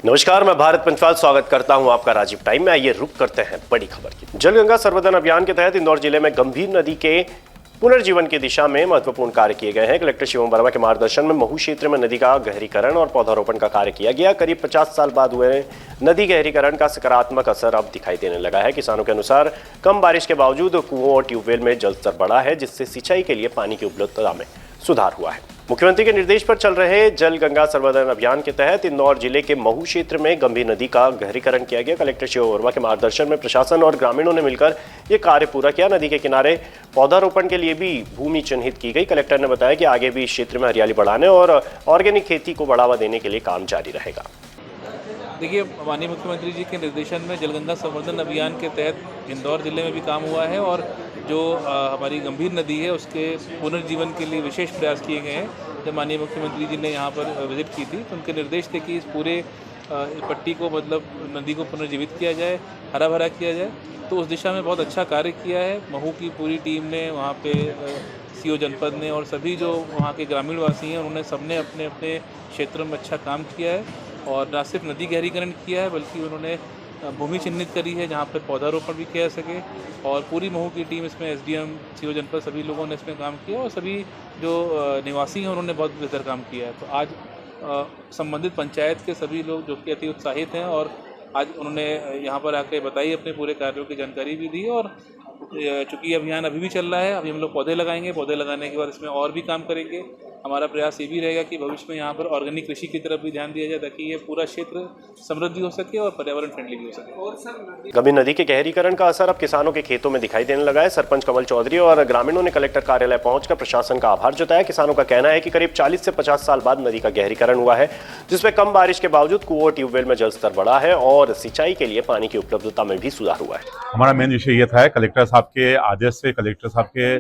नमस्कार, मैं भारत पंचवाल स्वागत करता हूं आपका राजीव टाइम में। आइए रुक करते हैं बड़ी खबर की। जल गंगा सर्वोदन अभियान के तहत इंदौर जिले में गंभीर नदी के पुनर्जीवन की दिशा में महत्वपूर्ण कार्य किए गए हैं। कलेक्टर शिवम वर्मा के मार्गदर्शन में महू क्षेत्र में नदी का गहरीकरण और पौधारोपण का कार्य किया गया। करीब 50 साल बाद हुए नदी गहरीकरण का सकारात्मक असर अब दिखाई देने लगा है। किसानों के अनुसार कम बारिश के बावजूद कुओं और ट्यूबवेल में जल स्तर बढ़ा है, जिससे सिंचाई के लिए पानी की उपलब्धता में सुधार हुआ है। मुख्यमंत्री के निर्देश पर चल रहे जल गंगा सर्वोदन अभियान के तहत इंदौर जिले के महू क्षेत्र में गंभीर नदी का गहरीकरण किया गया। कलेक्टर शिव वर्मा के मार्गदर्शन में प्रशासन और ग्रामीणों ने मिलकर ये कार्य पूरा किया। नदी के किनारे पौधारोपण के लिए भी भूमि चिन्हित की गई। कलेक्टर ने बताया कि आगे भी इस क्षेत्र में हरियाली बढ़ाने और ऑर्गेनिक खेती को बढ़ावा देने के लिए काम जारी रहेगा। देखिए, माननीय मुख्यमंत्री जी के निर्देशन में जलगंगा संवर्धन अभियान के तहत इंदौर जिले में भी काम हुआ है और जो हमारी गंभीर नदी है उसके पुनर्जीवन के लिए विशेष प्रयास किए गए हैं। जब माननीय मुख्यमंत्री जी ने यहाँ पर विजिट की थी तो उनके निर्देश थे कि इस पूरे पट्टी को मतलब नदी को पुनर्जीवित किया जाए, हरा भरा किया जाए। तो उस दिशा में बहुत अच्छा कार्य किया है। महू की पूरी टीम ने, वहाँ पे सीओ जनपद ने और सभी जो वहाँ के ग्रामीण वासी हैं उन्होंने सबने अपने अपने क्षेत्रों में अच्छा काम किया है। और न सिर्फ नदी गहरीकरण किया है बल्कि उन्होंने भूमि चिन्हित करी है जहाँ पर पौधारोपण भी किया सके। और पूरी महू की टीम इसमें एसडीएम, सीओ जनपद सभी लोगों ने इसमें काम किया और सभी जो निवासी हैं उन्होंने बहुत बेहतर काम किया है। तो आज संबंधित पंचायत के सभी लोग जो कि अति उत्साहित हैं और आज उन्होंने यहाँ पर आके बताई, अपने पूरे कार्यों की जानकारी भी दी। और चूँकि अभियान अभी भी चल रहा है, अभी हम लोग पौधे लगाएंगे, पौधे लगाने के बाद इसमें और भी काम करेंगे। हमारा प्रयास ये भी रहेगा कि भविष्य में यहाँ पर ऑर्गेनिक कृषि की तरफ भी ध्यान दिया जाए ताकि ये पूरा क्षेत्र समृद्ध भी हो सके और पर्यावरण फ्रेंडली भी हो सके। और सर, गंभीर नदी के गहरीकरण का असर अब किसानों के खेतों में दिखाई देने लगा है। सरपंच कमल चौधरी और ग्रामीणों ने कलेक्टर कार्यालय पहुंचकर प्रशासन का आभार जताया। किसानों का कहना है कि करीब 40 से 50 साल बाद नदी का गहरीकरण हुआ है, जिसमें कम बारिश के बावजूद कुओं और ट्यूबवेल में जल स्तर बढ़ा है और सिंचाई के लिए पानी की उपलब्धता में भी सुधार हुआ है। हमारा मेन विषय यह था, कलेक्टर साहब के आदेश से, कलेक्टर साहब के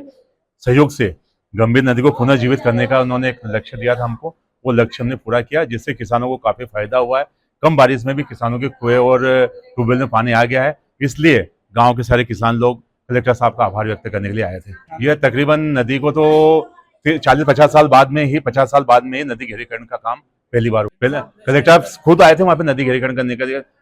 सहयोग से गंभीर नदी को पुनर्जीवित करने का उन्होंने एक लक्ष्य दिया था हमको। वो लक्ष्य हमने पूरा किया, जिससे किसानों को काफी फायदा हुआ है। कम बारिश में भी किसानों के कुएं और ट्यूबवेल में पानी आ गया है। इसलिए गांव के सारे किसान लोग कलेक्टर साहब का आभार व्यक्त करने के लिए आए थे। यह तकरीबन नदी को तो 40-50 साल बाद में ही, 50 साल बाद में ही नदी गहरीकरण का काम पहली बार हुआ। कलेक्टर खुद आए थे वहाँ पे नदी गहरीकरण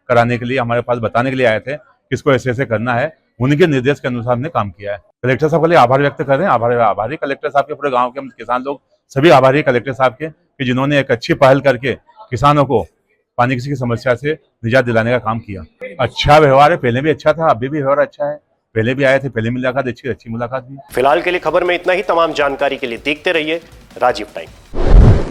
कराने के लिए, हमारे पास बताने के लिए आए थे किसको ऐसे ऐसे करना है। उनके निर्देश के अनुसार हमने काम किया है। कलेक्टर साहब के लिए आभार व्यक्त कर रहे हैं। आभारी कलेक्टर साहब के, पूरे गांव के किसान लोग सभी आभारी कलेक्टर साहब के कि जिन्होंने एक अच्छी पहल करके किसानों को पानी की समस्या से निजात दिलाने का काम किया। अच्छा व्यवहार है, पहले भी अच्छा था, अभी भी व्यवहार अच्छा है। पहले भी आए थे, पहले मुलाकात अच्छी मुलाकात भी। फिलहाल के लिए खबर में इतना ही। तमाम जानकारी के लिए देखते रहिए राजीव टाइम।